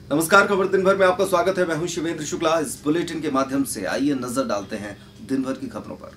नमस्कार, खबर दिन भर में आपका स्वागत है। मैं हूं शिवेंद्र शुक्ला। इस बुलेटिन के माध्यम से आइए नजर डालते हैं दिन भर की खबरों पर।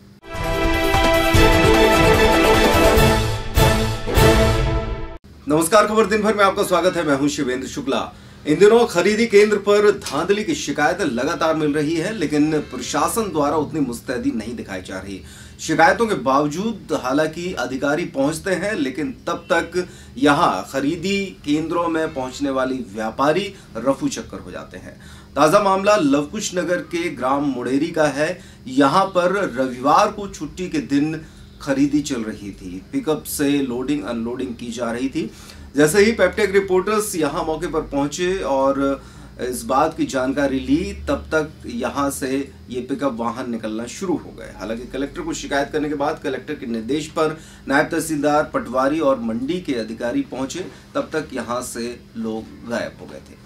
नमस्कार, खबर दिन भर में आपका स्वागत है। मैं हूं शिवेंद्र शुक्ला। इन दिनों खरीदी केंद्र पर धांधली की शिकायतें लगातार मिल रही है, लेकिन प्रशासन द्वारा उतनी मुस्तैदी नहीं दिखाई जा रही। शिकायतों के बावजूद हालांकि अधिकारी पहुंचते हैं, लेकिन तब तक यहां खरीदी केंद्रों में पहुंचने वाली व्यापारी रफू चक्कर हो जाते हैं। ताजा मामला लवकुश नगर के ग्राम मुड़ेरी का है। यहां पर रविवार को छुट्टी के दिन खरीदी चल रही थी। पिकअप से लोडिंग अनलोडिंग की जा रही थी। जैसे ही पेप्टेक रिपोर्टर्स यहां मौके पर पहुंचे और इस बात की जानकारी ली, तब तक यहां से ये पिकअप वाहन निकलना शुरू हो गए। हालांकि कलेक्टर को शिकायत करने के बाद कलेक्टर के निर्देश पर नायब तहसीलदार पटवारी और मंडी के अधिकारी पहुंचे, तब तक यहां से लोग गायब हो गए थे।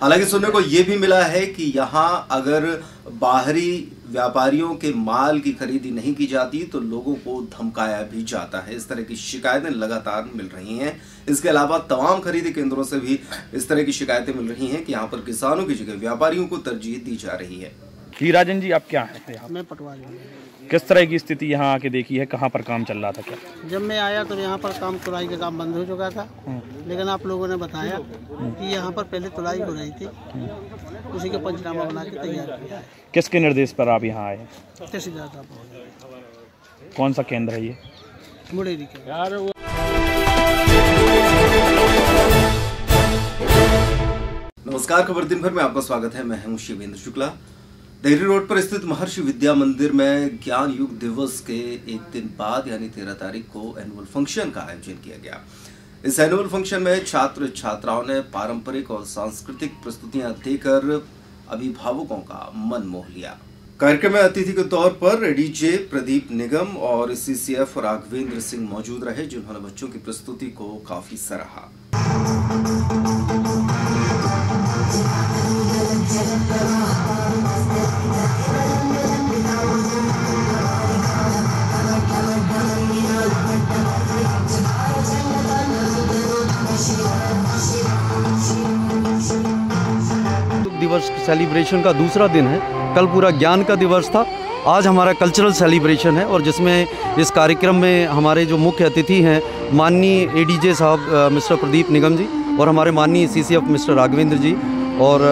हालांकि सुनने को यह भी मिला है कि यहां अगर बाहरी व्यापारियों के माल की खरीदी नहीं की जाती तो लोगों को धमकाया भी जाता है। इस तरह की शिकायतें लगातार मिल रही हैं। इसके अलावा तमाम खरीदी केंद्रों से भी इस तरह की शिकायतें मिल रही हैं कि यहां पर किसानों की जगह व्यापारियों को तरजीह दी जा रही है। राजन जी, आप क्या हैं? मैं पटवारी हूँ। किस तरह की स्थिति यहाँ आके देखी है? कहाँ पर काम चल रहा था? क्या जब मैं आया तो यहाँ पर तुलाई का काम बंद हो चुका था, लेकिन आप लोगों ने बताया कि यहाँ पर पहले तुलाई हो रही थी, उसी का पंचनामा बना के तैयार किया है। किसके निर्देश पर आप यहाँ आए? तहसीलदार साहब। कौन सा केंद्र है ये? मुड़ेरी के। नमस्कार, खबर दिन भर में आपका स्वागत है। मैं हूं शिवेंद्र शुक्ला। देहरी रोड पर स्थित महर्षि विद्या मंदिर में ज्ञान युग दिवस के एक दिन बाद यानी 13 तारीख को एनुअल फंक्शन का आयोजन किया गया। इस एनुअल फंक्शन में छात्र छात्राओं ने पारंपरिक और सांस्कृतिक प्रस्तुतियां देकर अभिभावकों का मन मोह लिया। कार्यक्रम में अतिथि के तौर पर डीजे प्रदीप निगम और सीसीएफ राघवेंद्र सिंह मौजूद रहे, जिन्होंने बच्चों की प्रस्तुति को काफी सराहा। दिवस सेलिब्रेशन का दूसरा दिन है। कल पूरा ज्ञान का दिवस था, आज हमारा कल्चरल सेलिब्रेशन है और जिसमें इस कार्यक्रम में हमारे जो मुख्य अतिथि हैं माननीय एडीजे साहब मिस्टर प्रदीप निगम जी और हमारे माननीय सीसीएफ मिस्टर राघवेंद्र जी और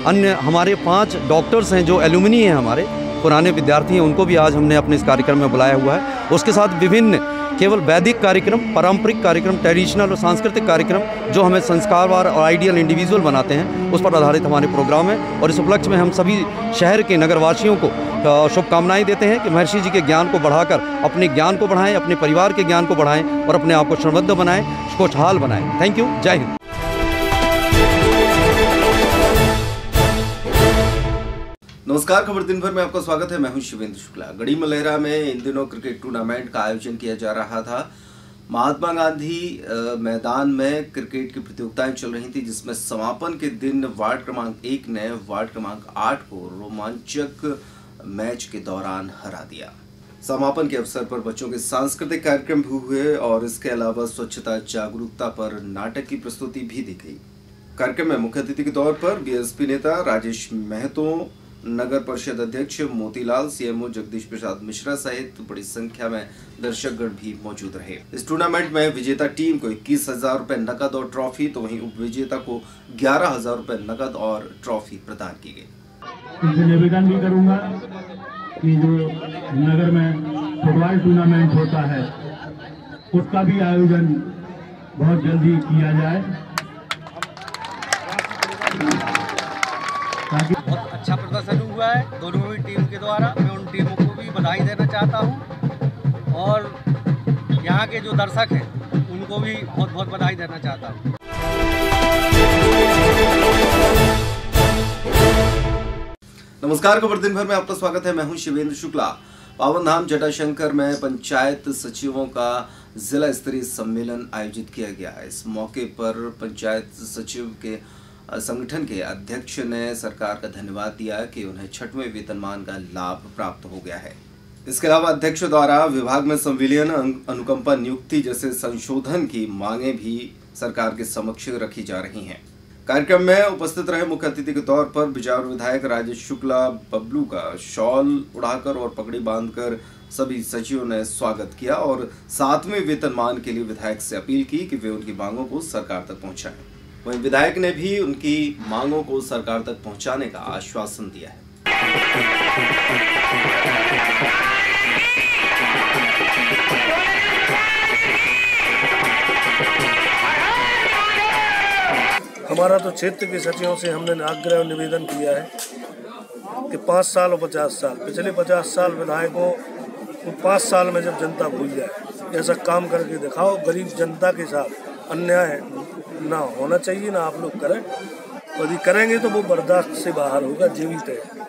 अन्य हमारे 5 डॉक्टर्स हैं जो एलुमनी हैं, हमारे पुराने विद्यार्थी हैं, उनको भी आज हमने अपने इस कार्यक्रम में बुलाया हुआ है। उसके साथ विभिन्न केवल वैदिक कार्यक्रम, पारंपरिक कार्यक्रम, ट्रेडिशनल और सांस्कृतिक कार्यक्रम जो हमें संस्कारवार और आइडियल इंडिविजुअल बनाते हैं, उस पर आधारित हमारे प्रोग्राम है। और इस उपलक्ष्य में हम सभी शहर के नगरवासियों को शुभकामनाएं देते हैं कि महर्षि जी के ज्ञान को बढ़ाकर अपने ज्ञान को बढ़ाएं, अपने परिवार के ज्ञान को बढ़ाएं और अपने आप को समृद्ध बनाएं, खुशहाल बनाएं। Thank you. जय हिंद। नमस्कार, खबर दिन भर में आपका स्वागत है। मैं हूं शिवेंद्र शुक्ला। गढ़ी मलेरा में इन दिनों क्रिकेट टूर्नामेंट का आयोजन किया जा रहा था। महात्मा गांधी मैदान में क्रिकेट की प्रतियोगिताएं चल रही थी, जिसमें समापन के दिन वार्ड क्रमांक 1 ने वार्ड क्रमांक 8 को रोमांचक मैच के दौरान हरा दिया। समापन के अवसर पर बच्चों के सांस्कृतिक कार्यक्रम भी हुए और इसके अलावा स्वच्छता जागरूकता पर नाटक की प्रस्तुति भी दी गई। कार्यक्रम में मुख्य अतिथि के तौर पर बीएसपी नेता राजेश महतो, नगर परिषद अध्यक्ष मोतीलाल, सीएमओ जगदीश प्रसाद मिश्रा सहित बड़ी संख्या में दर्शकगण भी मौजूद रहे। इस टूर्नामेंट में विजेता टीम को 21,000 रुपए नकद और ट्रॉफी, तो वहीं उपविजेता को 11,000 रुपए नकद और ट्रॉफी प्रदान की गई। निवेदन भी करूंगा कि जो नगर में फुटबॉल टूर्नामेंट होता है उसका भी आयोजन बहुत जल्दी किया जाए, ताकि बहुत अच्छा प्रदर्शन हुआ है दोनों ही टीम के द्वारा। मैं उन टीमों को भी बधाई देना चाहता हूं और यहाँ के जो दर्शक हैं उनको भी बहुत बहुत बधाई देना चाहता हूं। नमस्कार, खबर दिन भर में आपका स्वागत है। मैं हूं शिवेंद्र शुक्ला। पावन धाम जटाशंकर में पंचायत सचिवों का जिला स्तरीय सम्मेलन आयोजित किया गया। इस मौके पर पंचायत सचिव के संगठन के अध्यक्ष ने सरकार का धन्यवाद दिया कि उन्हें 6वें वेतनमान का लाभ प्राप्त हो गया है। इसके अलावा अध्यक्ष द्वारा विभाग में संविलियन, अनुकंपा नियुक्ति जैसे संशोधन की मांगे भी सरकार के समक्ष रखी जा रही हैं। कार्यक्रम में उपस्थित रहे मुख्य अतिथि के तौर पर बिजावर विधायक राजेश शुक्ला बबलू का शॉल उड़ाकर और पगड़ी बांधकर सभी सचिवों ने स्वागत किया और 7वें वेतनमान के लिए विधायक से अपील की कि वे उनकी मांगों को सरकार तक पहुंचाएं। वहीं विधायक ने भी उनकी मांगों को सरकार तक पहुंचाने का आश्वासन दिया है। हमारा तो क्षेत्र के सचिवों से हमने आग्रह और निवेदन किया है कि 5 साल और 50 साल, पिछले 50 साल विधायकों को 5 साल में जब जनता भूल जाए, ऐसा काम करके दिखाओ। गरीब जनता के साथ अन्याय ना होना चाहिए, ना आप लोग करें। यदि करेंगे तो वो बर्दाश्त से बाहर होगा, जीवित है।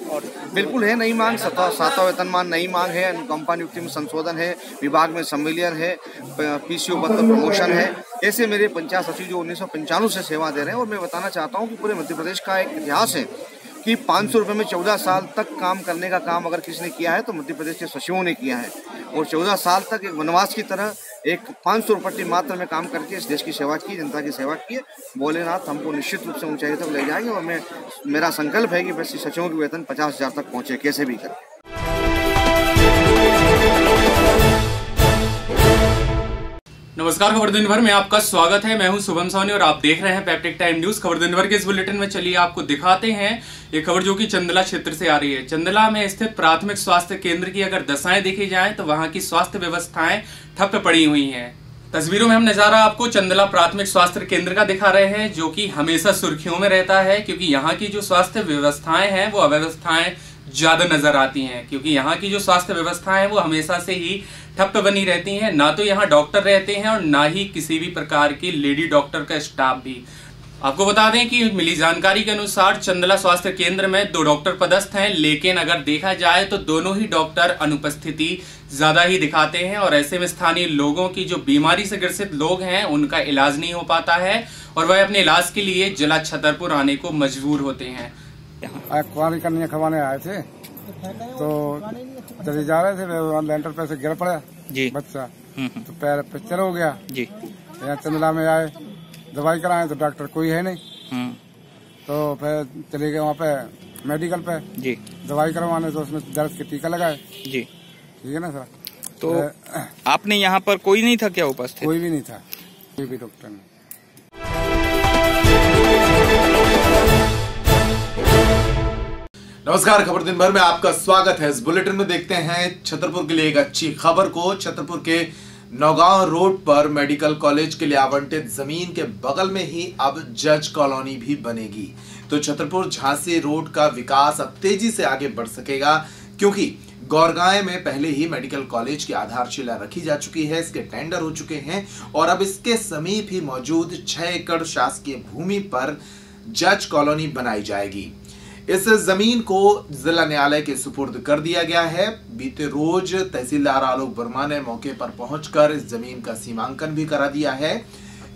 और बिल्कुल है नई मांग, 7वां वेतनमान नई मांग है, अनुकंपा नियुक्ति में संशोधन है, विभाग में संविलियन है, पीसीओ पद पर प्रमोशन है। ऐसे मेरे पंचायत सचिव जो 1995 से सेवा दे रहे हैं। और मैं बताना चाहता हूं कि पूरे मध्य प्रदेश का एक इतिहास है कि 500 रुपये में 14 साल तक काम करने का काम अगर किसी ने किया है तो मध्य प्रदेश के सचिवों ने किया है। और 14 साल तक एक वनवास की तरह एक 500 रुपये मात्र में काम करके इस देश की सेवा की, जनता की सेवा की। भोलेनाथ हमको निश्चित रूप से ऊंचाई तक ले जाएंगे और मेरा संकल्प है कि वैसे सचिवों की वेतन 50,000 तक पहुँचे, कैसे भी करें। नमस्कार, खबर दिन भर में आपका स्वागत है। मैं हूं शुभम सोनी और आप देख रहे हैं पैप्टिक टाइम न्यूज। खबर दिन भर के इस बुलेटिन में चलिए आपको दिखाते हैं ये खबर जो कि चंदला क्षेत्र से आ रही है। चंदला में स्थित प्राथमिक स्वास्थ्य केंद्र की अगर दशाएं देखी जाएं तो वहां की स्वास्थ्य व्यवस्थाएं ठप पड़ी हुई हैं। तस्वीरों में हम नजारा आपको चंदला प्राथमिक स्वास्थ्य केंद्र का दिखा रहे हैं, जो कि हमेशा सुर्खियों में रहता है क्योंकि यहाँ की जो स्वास्थ्य व्यवस्थाएं हैं वो अव्यवस्थाएं ज्यादा नजर आती हैं। क्योंकि यहाँ की जो स्वास्थ्य व्यवस्था है वो हमेशा से ही ठप बनी रहती हैं। ना तो यहाँ डॉक्टर रहते हैं और ना ही किसी भी प्रकार की लेडी डॉक्टर का स्टाफ भी। आपको बता दें कि मिली जानकारी के अनुसार चंदला स्वास्थ्य केंद्र में 2 डॉक्टर पदस्थ हैं, लेकिन अगर देखा जाए तो दोनों ही डॉक्टर अनुपस्थिति ज्यादा ही दिखाते हैं। और ऐसे में स्थानीय लोगों की जो बीमारी से ग्रसित लोग हैं उनका इलाज नहीं हो पाता है और वह अपने इलाज के लिए जिला छतरपुर आने को मजबूर होते हैं। कुआरी कन्या खवाने आए थे तो चले जा रहे थे, लेंटर पे से गिर पड़ा जी बच्चा, तो पैर फ्रैक्चर हो गया जी। यहाँ चंदला में आए, दवाई कराए तो डॉक्टर कोई है नहीं, तो फिर चले गए वहाँ पे मेडिकल पे जी दवाई करवाने, तो उसमें दर्द के टीका लगाए जी। ठीक है ना सर। तो आपने यहाँ पर कोई नहीं था क्या उपस्थित? कोई भी नहीं था, कोई भी डॉक्टर नहीं। नमस्कार, खबर दिन भर में आपका स्वागत है। इस बुलेटिन में देखते हैं छतरपुर के लिए एक अच्छी खबर को। छतरपुर के नौगांव रोड पर मेडिकल कॉलेज के लिए आवंटित जमीन के बगल में ही अब जज कॉलोनी भी बनेगी। तो छतरपुर झांसी रोड का विकास अब तेजी से आगे बढ़ सकेगा, क्योंकि गौरगांव में पहले ही मेडिकल कॉलेज की आधारशिला रखी जा चुकी है, इसके टेंडर हो चुके हैं और अब इसके समीप ही मौजूद 6 एकड़ शासकीय भूमि पर जज कॉलोनी बनाई जाएगी। इस जमीन को जिला न्यायालय के सुपुर्द कर दिया गया है। बीते रोज तहसीलदार आलोक वर्मा ने मौके पर पहुंचकर इस जमीन का सीमांकन भी करा दिया है।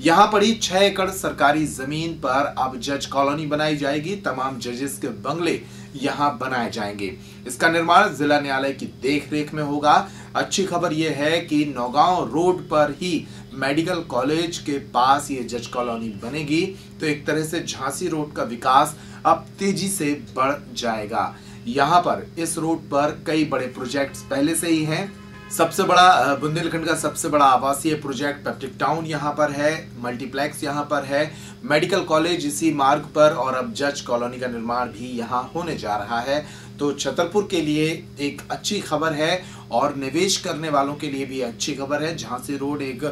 यहाँ पड़ी 6 एकड़ सरकारी जमीन पर अब जज कॉलोनी बनाई जाएगी। तमाम जजेस के बंगले यहाँ बनाए जाएंगे। इसका निर्माण जिला न्यायालय की देखरेख में होगा। अच्छी खबर यह है कि नौगांव रोड पर ही मेडिकल कॉलेज के पास ये जज कॉलोनी बनेगी, तो एक तरह से झांसी रोड का विकास अब तेजी से बढ़ जाएगा। यहाँ पर इस रोड पर कई बड़े प्रोजेक्ट्स पहले से ही हैं। सबसे बड़ा बुंदेलखंड का सबसे बड़ा आवासीय प्रोजेक्ट पैप्टिक टाउन यहाँ पर है, मल्टीप्लेक्स यहाँ पर है, मेडिकल कॉलेज इसी मार्ग पर और अब जज कॉलोनी का निर्माण भी यहाँ होने जा रहा है। तो छतरपुर के लिए एक अच्छी खबर है और निवेश करने वालों के लिए भी अच्छी खबर है। झांसी रोड एक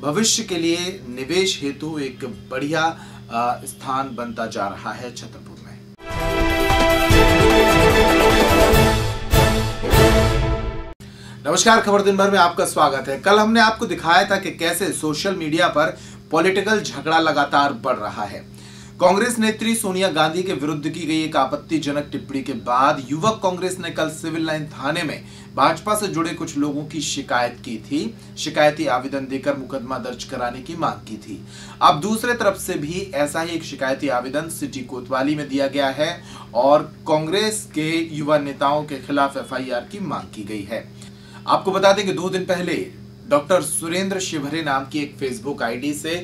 भविष्य के लिए निवेश हेतु एक बढ़िया स्थान बनता जा रहा है छतरपुर में। नमस्कार, खबर दिन भर में आपका स्वागत है। कल हमने आपको दिखाया था कि कैसे सोशल मीडिया पर पॉलिटिकल झगड़ा लगातार बढ़ रहा है। कांग्रेस नेत्री सोनिया गांधी के विरुद्ध की गई एक आपत्तिजनक टिप्पणी के बाद युवक कांग्रेस ने कल सिविल लाइन थाने में भाजपा से जुड़े कुछ लोगों की शिकायत की थी। शिकायती आवेदन देकर मुकदमा दर्ज कराने की मांग की थी। अब दूसरे तरफ से भी ऐसा ही एक शिकायती आवेदन सिटी कोतवाली में दिया गया है और कांग्रेस के युवा नेताओं के खिलाफ एफआईआर की मांग की गई है। आपको बता दें कि 2 दिन पहले डॉक्टर सुरेंद्र शिवहरे नाम की एक फेसबुक आईडी से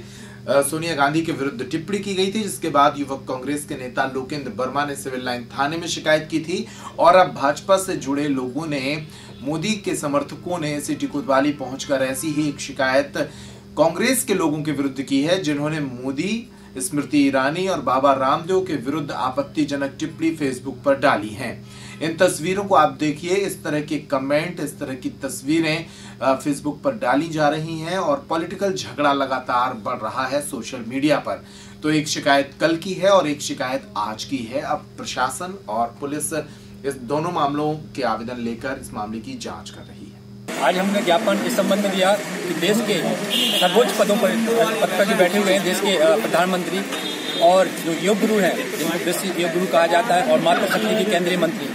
सोनिया गांधी के विरुद्ध टिप्पणी की गई थी, जिसके बाद युवक कांग्रेस के नेता लोकेंद्र वर्मा ने सिविल लाइन थाने में शिकायत की थी और अब भाजपा से जुड़े लोगों ने, मोदी के समर्थकों ने सिटी कोतवाली पहुंचकर ऐसी ही एक शिकायत कांग्रेस के लोगों के विरुद्ध की है, जिन्होंने मोदी, स्मृति ईरानी और बाबा रामदेव के विरुद्ध आपत्तिजनक टिप्पणी फेसबुक पर डाली हैं। इन तस्वीरों को आप देखिए, इस तरह के कमेंट, इस तरह की तस्वीरें फेसबुक पर डाली जा रही हैं और पॉलिटिकल झगड़ा लगातार बढ़ रहा है सोशल मीडिया पर। तो एक शिकायत कल की है और एक शिकायत आज की है। अब प्रशासन और पुलिस इस दोनों मामलों के आवेदन लेकर इस मामले की जांच कर रही है। आज हमने ज्ञापन इस संबंध में दिया कि देश के सर्वोच्च पद पर जो बैठे हुए हैं, देश के प्रधानमंत्री और जो योग गुरु हैं, जिनको विश्व योग गुरु कहा जाता है, और मातृशक्ति की केंद्रीय मंत्री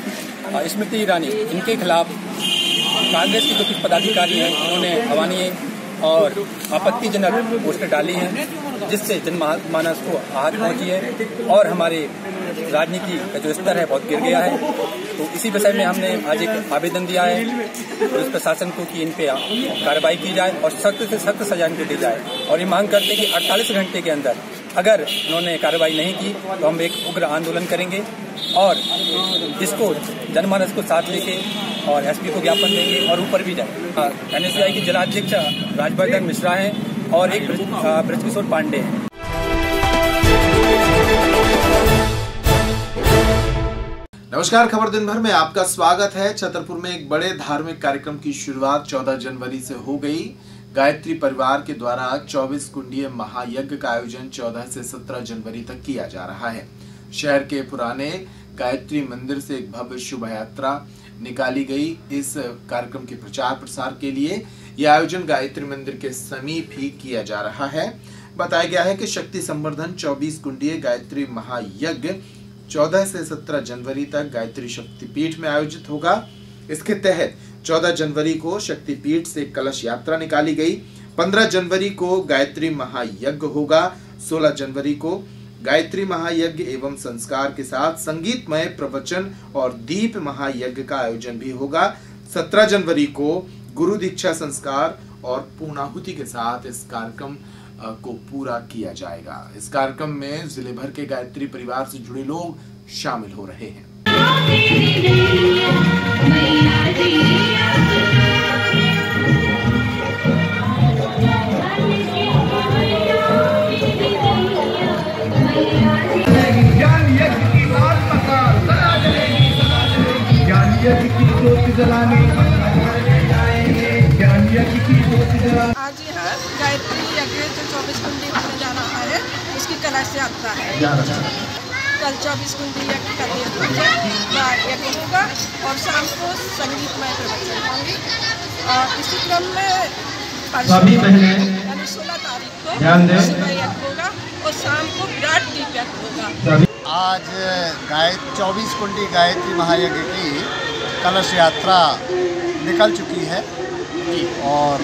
स्मृति ईरानी, इनके खिलाफ कांग्रेस के जो कुछ पदाधिकारी हैं उन्होंने अवानीय और आपत्तिजनक पोस्टर डाली हैं, जिससे जनमानस को आहत पहुंची है और हमारे राजनीति का जो स्तर है बहुत गिर गया है। तो इसी विषय में हमने आज एक आवेदन दिया है पुलिस प्रशासन को कि इन पे कार्रवाई की जाए और सख्त से सख्त सजा इनको दी जाए, और ये मांग करते हैं कि 48 घंटे के अंदर अगर उन्होंने कार्रवाई नहीं की तो हम एक उग्र आंदोलन करेंगे और इसको जनमानस को साथ लेके और एसपी को ज्ञापन देंगे और ऊपर भी जाए। एनएसयूआई के जिलाध्यक्ष राजवर्धन मिश्रा हैं और एक ब्रजकिशोर पांडे हैं। नमस्कार, खबर दिन भर में आपका स्वागत है। छतरपुर में एक बड़े धार्मिक कार्यक्रम की शुरुआत 14 जनवरी से हो गई। गायत्री परिवार के द्वारा 24 कुंडीय महायज्ञ का आयोजन 14 से 17 जनवरी तक किया जा रहा है। शहर के पुराने गायत्री मंदिर से एक भव्य शोभा यात्रा निकाली गई। इस कार्यक्रम के प्रचार प्रसार के लिए यह आयोजन गायत्री मंदिर के समीप ही किया जा रहा है। बताया गया है कि शक्ति संवर्धन 24 कुंडीय गायत्री महायज्ञ 14 से 17 जनवरी तक गायत्री शक्तिपीठ में आयोजित होगा। इसके तहत 14 जनवरी को शक्तिपीठ से कलश यात्रा निकाली गई। 15 जनवरी को गायत्री महायज्ञ होगा। 16 जनवरी को गायत्री महायज्ञ एवं संस्कार के साथ संगीतमय प्रवचन और दीप महायज्ञ का आयोजन भी होगा। 17 जनवरी को गुरु दीक्षा संस्कार और पूर्णाहुति के साथ इस कार्यक्रम को पूरा किया जाएगा। इस कार्यक्रम में जिले भर के गायत्री परिवार से जुड़े लोग शामिल हो रहे हैं। आज यहाँ गायत्री यज्ञ जो 24 कुंडी होने जा रहा है उसकी कलश यात्रा है। कल 24 कुंडी यज्ञ का यज्ञ होगा और शाम को संगीतमय प्रवचन होंगे। और इसी क्रम में 16 तारीख को सुबह यज्ञ होगा और शाम को विराट दीप यज्ञ होगा। आज 24 कुंडी गायत्री महायज्ञ की कलश यात्रा निकल चुकी है और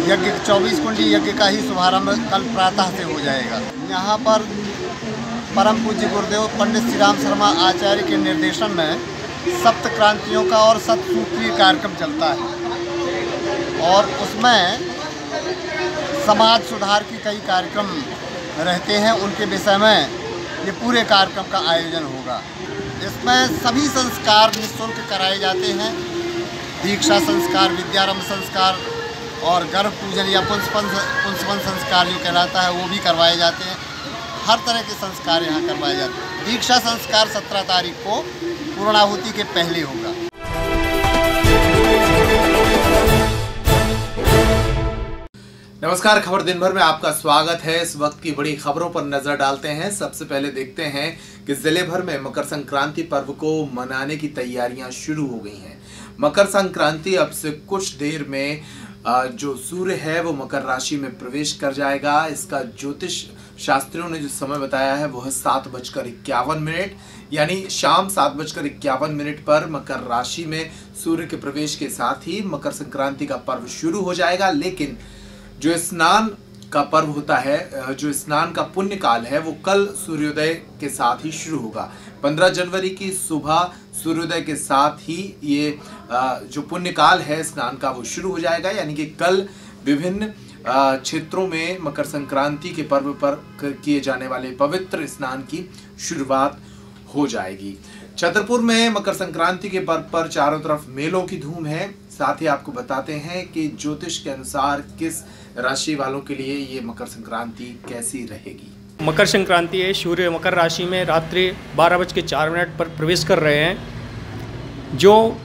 यज्ञ 24 कुंडी यज्ञ का ही शुभारंभ कल प्रातः से हो जाएगा। यहाँ पर परम पूज्य गुरुदेव पंडित श्री राम शर्मा आचार्य के निर्देशन में सप्त क्रांतियों का और सतसूत्रीय कार्यक्रम चलता है और उसमें समाज सुधार की कई कार्यक्रम रहते हैं। उनके विषय में ये पूरे कार्यक्रम का आयोजन होगा। इसमें सभी संस्कार निःशुल्क कराए जाते हैं। दीक्षा संस्कार, विद्यारंभ संस्कार और गर्भ पूजन या पुंसवन संस्कार जो कहलाता है वो भी करवाए जाते हैं। हर तरह के संस्कार यहाँ करवाए जाते हैं। दीक्षा संस्कार 17 तारीख को पूर्णाहुति के पहले होगा। नमस्कार, खबर दिन भर में आपका स्वागत है। इस वक्त की बड़ी खबरों पर नजर डालते हैं। सबसे पहले देखते हैं कि जिले भर में मकर संक्रांति पर्व को मनाने की तैयारियां शुरू हो गई हैं। मकर संक्रांति अब से कुछ देर में जो सूर्य है वो मकर राशि में प्रवेश कर जाएगा। इसका ज्योतिष शास्त्रियों ने जो समय बताया है वो है 7:51, यानी शाम 7:51 पर मकर राशि में सूर्य के प्रवेश के साथ ही मकर संक्रांति का पर्व शुरू हो जाएगा। लेकिन जो स्नान का पर्व होता है, जो स्नान का पुण्य काल है, वो कल सूर्योदय के साथ ही शुरू होगा। 15 जनवरी की सुबह सूर्योदय के साथ ही ये जो पुण्य काल है स्नान का वो शुरू हो जाएगा। यानी कि कल विभिन्न क्षेत्रों में मकर संक्रांति के पर्व पर किए जाने वाले पवित्र स्नान की शुरुआत हो जाएगी। छतरपुर में मकर संक्रांति के पर्व पर चारों तरफ मेलों की धूम है। साथ ही आपको बताते हैं कि ज्योतिष के अनुसार किस राशि वालों के लिए ये मकर संक्रांति कैसी रहेगी। मकर संक्रांति है, सूर्य मकर राशि में रात्रि 12:04 पर प्रवेश कर रहे हैं। जो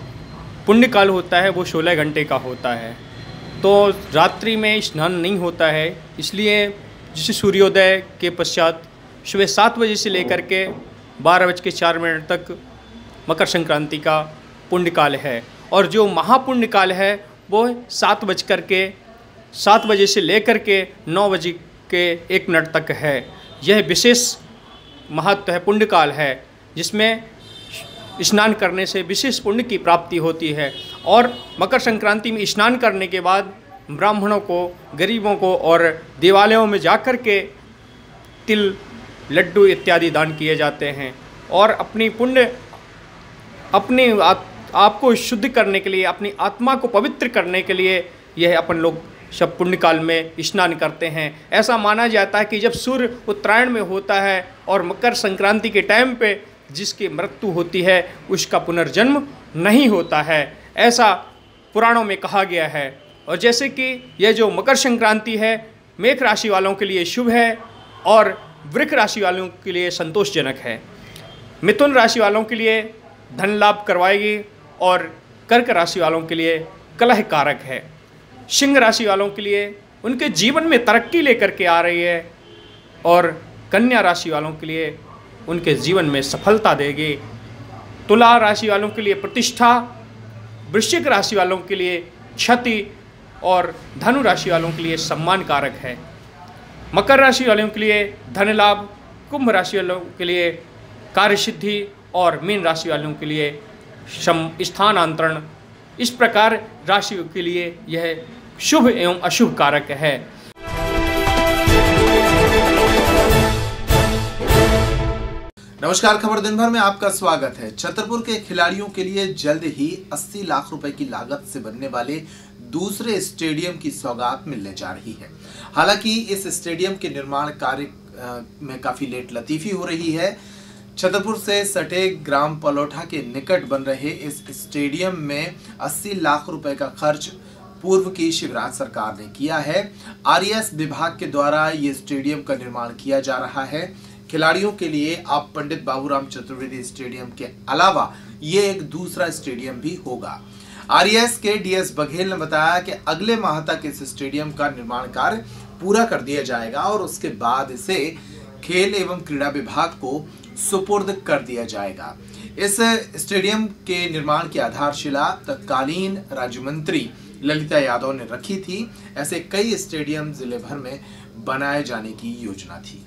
पुण्य काल होता है वो 16 घंटे का होता है, तो रात्रि में स्नान नहीं होता है। इसलिए जिस सूर्योदय के पश्चात सुबह 7 बजे से लेकर के 12:04 तक मकर संक्रांति का पुण्य काल है, और जो महापुण्य काल है वो 7 बजे से लेकर के 9:01 तक है। यह विशेष महत्व है, पुण्य काल है, जिसमें स्नान करने से विशेष पुण्य की प्राप्ति होती है। और मकर संक्रांति में स्नान करने के बाद ब्राह्मणों को, गरीबों को और देवालयों में जाकर के तिल, लड्डू इत्यादि दान किए जाते हैं। और अपनी पुण्य, अपने आपको शुद्ध करने के लिए, अपनी आत्मा को पवित्र करने के लिए यह अपन लोग सब पुण्य काल में स्नान करते हैं। ऐसा माना जाता है कि जब सूर्य उत्तरायण में होता है और मकर संक्रांति के टाइम पे जिसकी मृत्यु होती है उसका पुनर्जन्म नहीं होता है, ऐसा पुराणों में कहा गया है। और जैसे कि यह जो मकर संक्रांति है मेष राशि वालों के लिए शुभ है और वृष राशि वालों के लिए संतोषजनक है। मिथुन राशि वालों के लिए धन लाभ करवाएगी और कर्क राशि वालों के लिए कलह कारक है। सिंह राशि वालों के लिए उनके जीवन में तरक्की लेकर के आ रही है, और कन्या राशि वालों के लिए उनके जीवन में सफलता देगी। तुला राशि वालों के लिए प्रतिष्ठा, वृश्चिक राशि वालों के लिए क्षति और धनु राशि वालों के लिए सम्मान कारक है। मकर राशि वालों के लिए धन लाभ, कुंभ राशि वालों के लिए कार्य सिद्धि और मीन राशि वालों के लिए स्थानांतरण। इस प्रकार राशियों के लिए यह शुभ एवं अशुभ कारक है। नमस्कार, खबर दिन भर में आपका स्वागत है। छतरपुर के खिलाड़ियों के लिए जल्द ही 80 लाख रुपए की लागत से बनने वाले दूसरे स्टेडियम की सौगात मिलने जा रही है। हालांकि इस स्टेडियम के निर्माण कार्य में काफी लेट लतीफी हो रही है। छतरपुर से सटे ग्राम पलोठा के निकट बन रहे इस स्टेडियम में 80 लाख रुपए का खर्च पूर्व की शिवराज सरकार ने किया है। आरएएस विभाग के द्वारा ये स्टेडियम का निर्माण किया जा रहा है। खिलाड़ियों के लिए अब पंडित बाबूराम चतुर्वेदी स्टेडियम के अलावा ये एक दूसरा स्टेडियम भी होगा। आरएएस के डीएस बघेल ने बताया कि अगले माह तक इस स्टेडियम का निर्माण कार्य पूरा कर दिया जाएगा और उसके बाद इसे खेल एवं क्रीड़ा विभाग को सुपुर्द कर दिया जाएगा। इस स्टेडियम के निर्माण की आधारशिला तत्कालीन राज्य मंत्री ललिता यादव ने रखी थी। ऐसे कई स्टेडियम जिले भर में बनाए जाने की योजना थी।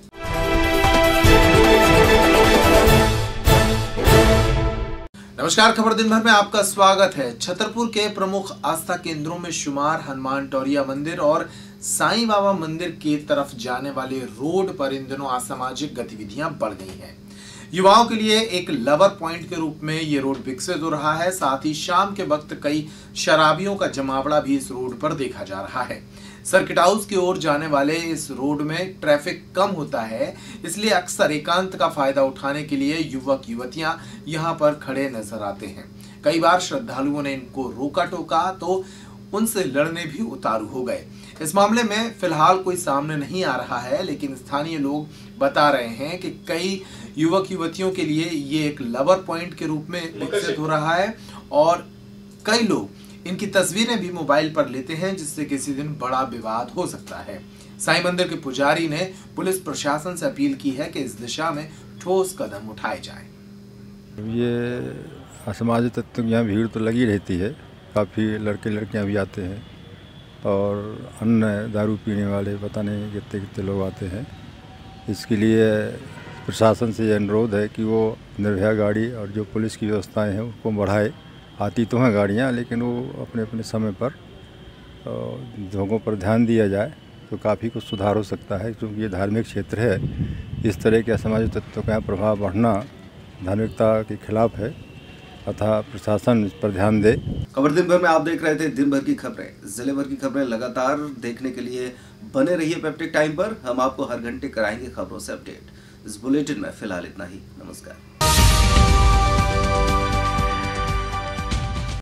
नमस्कार, खबर दिन भर में आपका स्वागत है। छतरपुर के प्रमुख आस्था केंद्रों में शुमार हनुमान टोरिया मंदिर और साईं बाबा मंदिर की तरफ जाने वाले रोड पर इन दिनों असामाजिक गतिविधियां बढ़ गई हैं। युवाओं के लिए एक लवर पॉइंट के रूप में ये रोड विकसित हो रहा है। साथ ही शाम के वक्त कई शराबियों का जमावड़ा भी इस रोड पर देखा जा रहा है। सर्किट हाउस की ओर जाने वाले इस रोड में ट्रैफिक कम होता है, इसलिए अक्सर एकांत का फायदा उठाने के लिए युवक युवतियां यहां पर खड़े नजर आते हैं। कई बार श्रद्धालुओं ने इनको रोका टोका तो उनसे लड़ने भी उतारू हो गए। इस मामले में फिलहाल कोई सामने नहीं आ रहा है, लेकिन स्थानीय लोग बता रहे हैं कि कई युवक युवतियों के लिए ये एक लवर पॉइंट के रूप में विकसित हो रहा है और कई लोग इनकी तस्वीरें भी मोबाइल पर लेते हैं, जिससे किसी दिन बड़ा विवाद हो सकता है। साईं मंदिर के पुजारी ने पुलिस प्रशासन से अपील की है कि इस दिशा में ठोस कदम उठाए जाएं। ये असामाजिक तत्वों की यहाँ भीड़ तो लगी रहती है, काफ़ी लड़के लड़कियाँ भी आते हैं और अन्य दारू पीने वाले पता नहीं कितने कितने लोग आते हैं। इसके लिए प्रशासन से ये अनुरोध है कि वो निर्भया गाड़ी और जो पुलिस की व्यवस्थाएं हैं उनको बढ़ाए। आती तो हैं गाड़ियाँ, लेकिन वो अपने अपने समय पर लोगों पर ध्यान दिया जाए तो काफ़ी कुछ सुधार हो सकता है, क्योंकि ये धार्मिक क्षेत्र है। इस तरह के असामाजिक तत्वों का प्रभाव बढ़ना धार्मिकता के खिलाफ है। अतः प्रशासन इस पर ध्यान दे। खबर दिन भर में आप देख रहे थे दिन भर की खबरें। जिले भर की खबरें लगातार देखने के लिए बने रहिए पैप्टिक टाइम पर। हम आपको हर घंटे कराएंगे खबरों से अपडेट। इस बुलेटिन में फिलहाल इतना ही। नमस्कार।